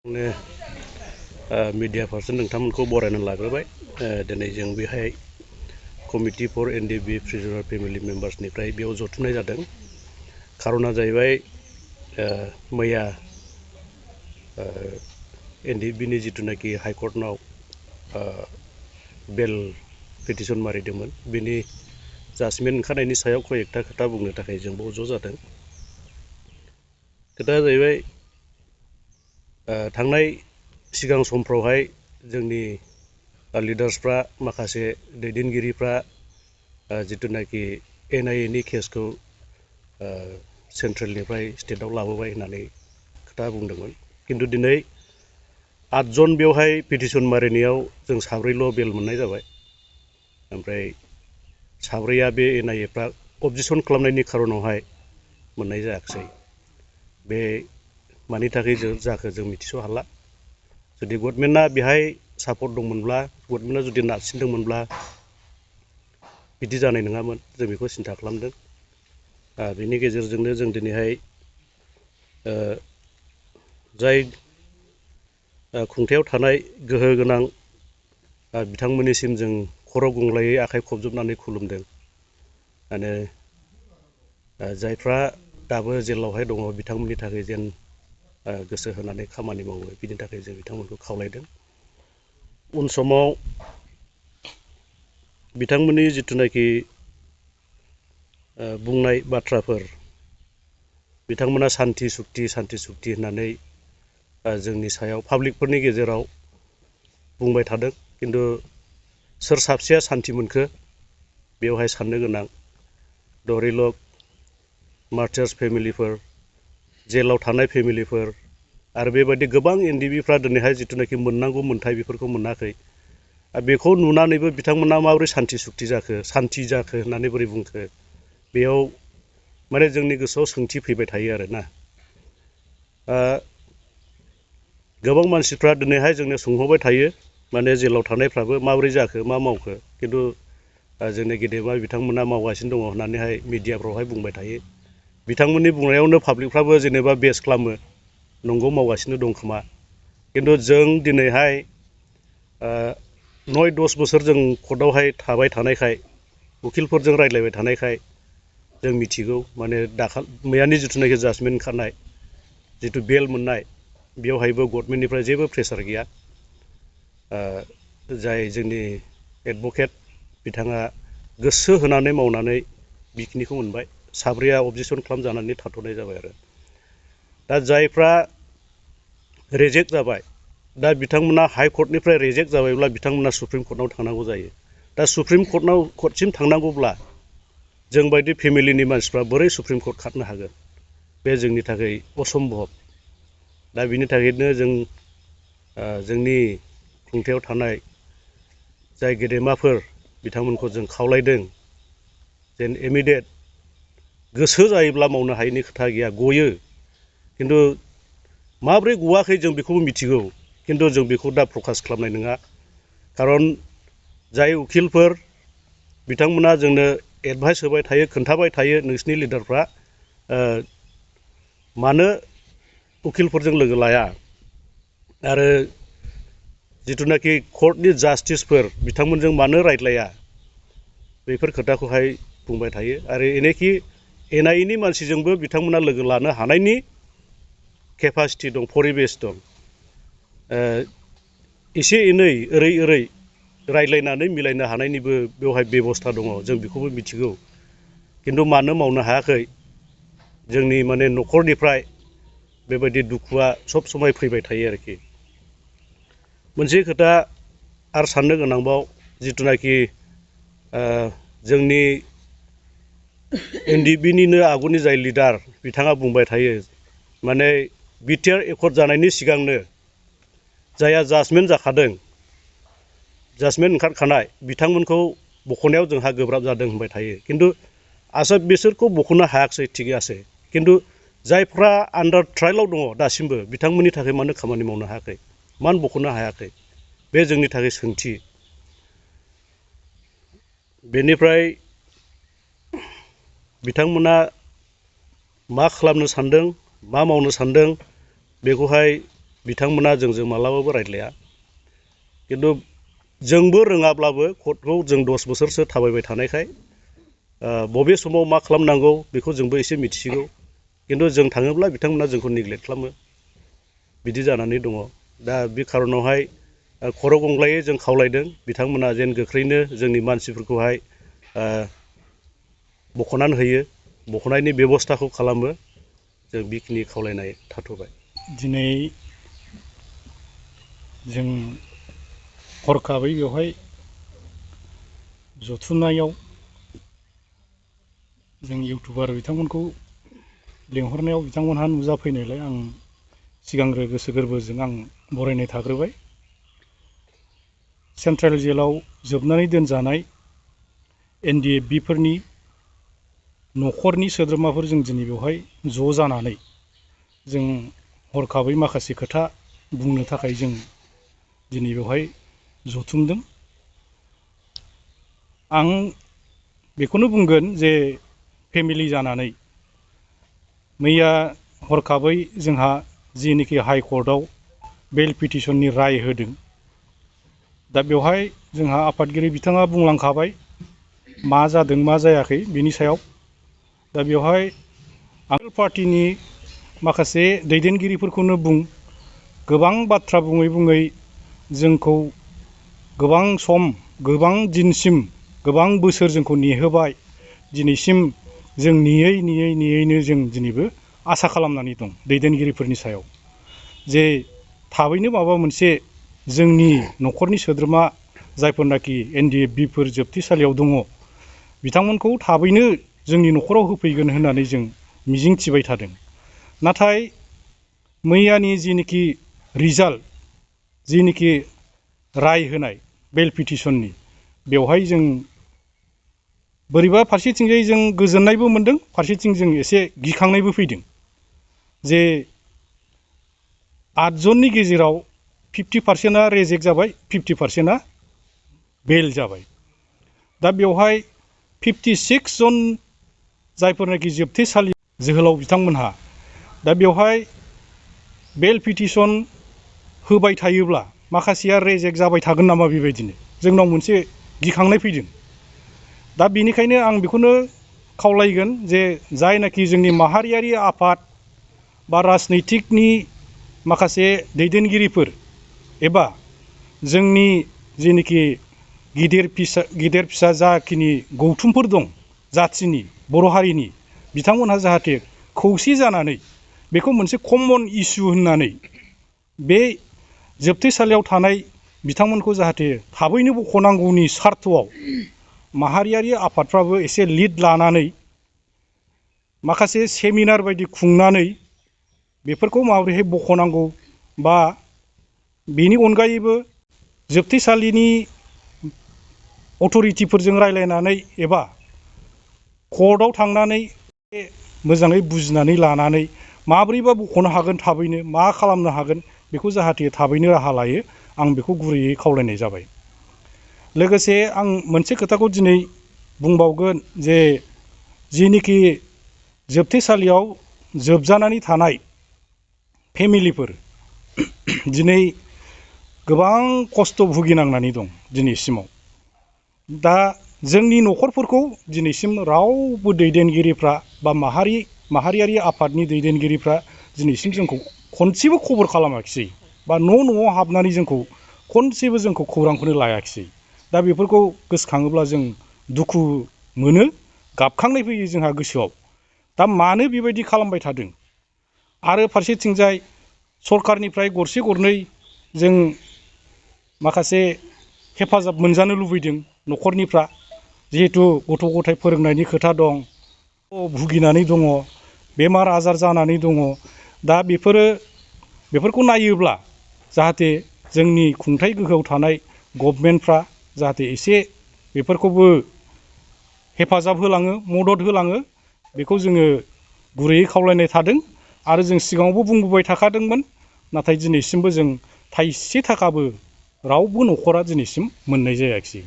Media person नोंथांमोनखौ बरायनानै लाग्रोबाय दिनै जों बेहाय कमिटि फर एनडिबि प्रिजनार फेमिलि मेम्बार्सनिफ्राय बेयाव जथुमनाय जादों। खारना जाहैबाय मैया एनडिबिनि जिथुनाखि हाइकर्टनाव बेल पिटिसन मारिदोंमोन बेनि जाजमेन्ट ओंखारनायनि सायाव कयेकथा खोथा बुंनो थाखाय जों बाव ज' जादों। खोथाया जाहैबाय थांनाय सिगां समफ्रावहाय जोंनि लिडार्सफ्रा माखासे दैदेनगिरिफ्रा जिथुनाखि एनआईएनि केसखौ सेन्ट्रेलनिफ्राय स्टेटआव लाबोबाय होननानै खोथा बुंदोंमोन। किन्तु दिनै 8 जन बेवहाय पिटिसन मारिनायाव जों 4ल' बेल मोननाय जाबाय। ओमफ्राय 4आ बे एनआईएफ्रा अबजेक्सन खालामनायनि खारनावहाय मोननाय जायाखिसै। बे मानि थाखाय जाखो जों मिथिस' हाला। जुदि गभर्नमेन्टआ बेहाय सापर्ट दंमोनब्ला, गभर्नमेन्टआ जुदि नारसिनदोंमोनब्ला बिदि जानाय नङामोन, जों बेखौ सिन्था खालामदों। बेनि गेजेरजोंनो जों दिनैहाय जाय खुंथायाव थानाय गोहो गोनां बिथांमोननिसिम जों खर' गंग्लायै आखाइ खबजबनानै खुलुमदों। आरो जायफ्रा दाबो जेलावहाय दङ बिथांमोननि थाखाय जेन गोसो होनानै खामानि मावो, बिनि थाखाय जों बिथांमोनखौ खावलायदों। उन समाव बिथांमोननि जिथुनाखि बुंनाय बाथ्राफोर, बिथांमोना सान्ति सुक्ति होननानै जोंनि सायाव पाब्लिकफोरनि गेजेराव बुंबाय थादों। किन्तु सोर साबसेया सान्ति मोनखो बेवहाय साननो गोनां। धरिलक मार्टार्स फेमिलिफोर, जेलाव थानाय फेमिलिफोर आरो बेबायदि गोबां एनडिबिफ्रा दिनैहाय जिथुनाखि मोननांगौ मोन्थाय बेफोरखौ मोनाखै। बेखौ नुनानैबो बिथांमोना माबोरै सान्ति जाखो होननानै बोरै बुंखो, बेयाव माने जोंनि गोसोआव सोंथि फैबाय थायो आरोना। गोबां मानसिफ्रा दिनैहाय जोंनो सोंहरबाय थायो, माने जेलाव थानायफ्राबो माबोरै जाखो, मा मावखो। किन्तु जोंनि गेदेमा बिथांमोना मावगासिनो दङ होननानैहाय मिडियाफ्रावहाय बुंबाय थायो। बिथांमोननि बुंनायावनो पाब्लिकफ्राबो जेनेबा बेस खालामो, नंगौ मावगासिनो दं खोमा। किन्तु जों दिनैहाय 9-10 बोसोर जों कर्टआवहाय थाबाय थानायखाय, उखिलफोरजों रायज्लायबाय थानायखाय जों मिथिगौ। माने मैयानि जिथुनाखि जाजमेन्ट ओंखारनाय, जिथु बेल मोननाय, बेवहायबो गभर्नमेन्टनिफ्राय जेबो प्रेसार गैया। जाय जोंनि एडभकेट बिथाङा गोसो होनानै मावनानै बेखिनिखौ मोनबाय। 4आ अबजेक्सन खालामजानानै थाथ'नाय जाबाय आरो। दा जायफ्रा रिजेक्ट जाबाय, दा बिथांमोना हाइकर्टनिफ्राय रिजेक्ट जाबायब्ला बिथांमोना सुप्रिम कर्टआव थांनांगौ जायो। दा सुप्रिम कर्टसिम थांनांगौब्ला जोंबायदि फेमिलिनि मानसिफ्रा बोरै सुप्रिम कर्ट खारनो हागोन, बे जोंनि थाखाय असम्भब। दा बिनि थाखायनो जों जोंनि खुंथायाव थानाय जाय गेदेमाफोर बिथांमोनखौ जों खावलायदों, जेन इमिडियेट गोसो जायोब्ला मावनो हायैनि खोथा गैया, गयो। किन्तु माब्रै गवाखै जों बेखौबो मिथिगौ। किन्तु जों बेखौ दा प्रकास खालामनाय नङा। खारन जाय उखिलफोर बिथांमोना जोंनो एडभाइस होबाय थायो, खोन्थाबाय थायो, नोंसिनि लिडारफ्रा मानो उखिलफोरजों लोगो लाया, आरो जिथुनाखि कर्टनि जास्टिसफोर बिथांमोनजों मानो रायज्लाया, बेफोर खोथाखौहाय बुंबाय थायो। आरो एनेखि एनआईएनि मानसिजोंबो बिथांमोना लोगो लानो हानायनि केपासिटि दं, परिबेस दं। एसे एनै ओरै रायज्लायनानै मिलायनो हानायनिबो बेवहाय बेबस्था दङ, जों बेखौबो मिथिगौ। किन्तु मानो मावनो हायाखै, जोंनि माने न'खरनिफ्राय बेबायदि दुखुआ सब समाय फैबाय थायो आरोखि। मोनसे खोथा आरो साननो गोनांबाव, जिथुनाखि जोंनि एनडिबिनिनो आगुनि जाय लिडार बिथाङा बुंबाय थायो, माने बिटिआर एकर्ड जानायनि सिगांनो जायहा जाजमेन्ट जाखादों, जाजमेन्ट ओंखारखानाय, बिथांमोनखौ बख'नायाव जोंहा गोब्राब जादों होनबाय थायो। किन्तु बिसोरखौ बख'नो हायाखिसै, थिगैयासै। किन्तु जायफ्रा आन्डार ट्रायेलाव दङ दासिमबो, बिथांमोननि थाखाय मानो खामानि मावनो हायाखै, मानो बख'नो हायाखै, बे जोंनि थाखाय सोंथि। बेनिफ्राय बिथांमोना मा खालामनो सानदों, मा मावनो सानदों, बेखौहाय बिथांमोना जोंजों मालाबाबो रायज्लाया खिन्थु जोंबो रोङाब्लाबो कर्टखौ जों 10 बोसोरसो थाबायबाय थानायखाय बबे समाव मा खालामनांगौ बेखौ जोंबो एसे मिथिसिगौ खिन्थु जों थाङोब्ला बिथांमोना जोंखौ नेग्लेक्ट खालामो बिदि जानानै दङ दा बे खारनावहाय खर' गंग्लायै जों खावलायदों बिथांमोना जेन गोख्रैनो जोंनि मानसिफोरखौहाय बख'नानै होयो बख'नायनि बेबस्थाखौ खालामो जों बेखिनि खावलायनाय थाथ'बाय दिनै जों हरखाबै बेवहाय जथुमनायाव जों इउटुबार बिथांमोनखौ लेंहरनायाव बिथांमोनहा नुजाफैनायलाय आं सिगांग्रो गोसो गोरबोजों आं बरायनाय थाग्रोबाय सेन्ट्रेल जेलाव जोबनानै दोनजानाय NDFB फोरनि न'खरनि सोद्रोमाफोर जों दिनै बेवहाय ज' जानानै जों हरखाबै माखासे खोथा बुंनो थाखाय जों दिनै बेवहाय जथुमदों आं बेखौनो बुंगोन जे फेमिलि जानानै मैया हरखाबै जोंहा जिनोखि हाइकर्टआव बेल पिटिसननि राय होदों दा बेवहाय जोंहा आफादगिरि बिथाङा बुंलांखाबाय मा जादों मा जायाखै बिनि सायाव दा बेवहाय आगोल पार्टिनि माखासे दैदेनगिरिफोरखौनो बुं गोबां बाथ्रा बुङै बुङै जोंखौ गोबां सम गोबां दिनसिम गोबां बोसोर जोंखौ नेहोबाय दिनैसिम जों नेयैनो जों दिनैबो आसा खालामनानै दं दैदेनगिरिफोरनि सायाव जे थाबैनो माबा मोनसे जोंनि न'खरनि सोद्रोमा जायफोरनाखि NDFB फोर जोबथेसालियाव दङ बिथांमोनखौ थाबैनो जोंनि न'खराव होफैगोन होननानै जों मिजिं थिबाय थादों नाथाय मैयानि जिनोखि रिजाल्ट जिनोखि राय होनाय बेल पिटिसननि बेवहाय जों बोरैबा फारसेथिंजाय जों गोजोननायबो मोनदों फारसेथिं जों एसे गिखांनायबो फैदों जे 8 जननि गेजेराव 50%आ रिजेक्ट जाबाय 50%आ बेल जाबाय दा बेवहाय 56 जन जायफोरनाखि जोबथेसालि जोहोलाव बिथांमोनहा दा बेवहाय बेल पिटिसन होबाय थायोब्ला माखासेया रिजेक्ट जाबाय थागोन नामा बेबायदिनो जोंनाव मोनसे गिखांनाय फैदों दा बेनिखायनो आं बेखौनो खावलायगोन जे जायनाखि जोंनि माहारियारि आफाद बा राजनैतिकनि माखासे दैदेनगिरिफोर एबा जोंनि जिनोखि गिदिर फिसा जाखिनि गौथुमफोर दं जाथिनि बर' हारिनि बिथांमोनहा जाहाथे खौसे जानानै बेखौ मोनसे कमन इस्यु होननानै बे जोबथेसालियाव थानाय बिथांमोनखौ जाहाथे थाबैनो बख'नांगौनि सार्थआव माहारियारि आफादफ्राबो एसे लिड लानानै माखासे सेमिनार बायदि खुंनानै बेफोरखौ माबोरैहाय बख'नांगौ बा बेनि अनगायैबो जोबथेसालिनि अथ'रिटिफोरजों रायलायनानै एबा कर्टआव थांनानै मोजाङै बुजिनानै लानानै माब्रैबा बख'नो हागोन थाबैनो मा खालामनो हागोन बेखौ जाहाथे थाबैनो राहा लायो आं बेखौ गुरैयै खावलायनाय जाबाय लोगोसे आं मोनसे खोथाखौ दिनै बुंबावगोन जे जिनोखि जोबथेसालियाव जोबजानानै थानाय फेमिलिफोर दिनै गोबां खस्थ' भुगिनांनानै दं दिनैसिमाव दा जोंनि न'खरफोरखौ दिनैसिम रावबो दैदेनगिरिफ्रा बा माहारियारि आफादनि दैदेनगिरिफ्रा दिनैसिम जोंखौ खनसेबो खबर खालामाखिसै बा न'आव हाबनानै जोंखौ खनसेबो जोंखौ खौरांखौनो लायाखिसै दा बेफोरखौ गोसोखाङोब्ला जों दुखु मोनो गाबखांनाय फैयो जोंहा गोसोआव दा मानो बेबायदि खालामबाय थादों आरो फारसेथिंजाय सरकारनिफ्राय गरसे गरनै जों माखासे हेफाजाब मोनजानो लुबैदों न'खरनिफ्रा जिहेथु गथ' गथाय फोरोंनायनि खोथा दं भुगिनानै दङ बेमार आजार जानानै दङ दा बेफोरखौ नायोब्ला जाहाथे जोंनि खुंथाय गोहोआव थानाय गभर्नमेन्टफ्रा जाहाथे एसे बेफोरखौबो हेफाजाब होलाङो मदद होलाङो बेखौ जोङो गुरैयै खावलायनाय थादों आरो जों सिगाङावबो बुंबोबाय थाखादोंमोन नाथाय दिनैसिमबो जों थाइसे थाखाबो रावबो न'खरा दिनैसिम मोननाय जायाखिसै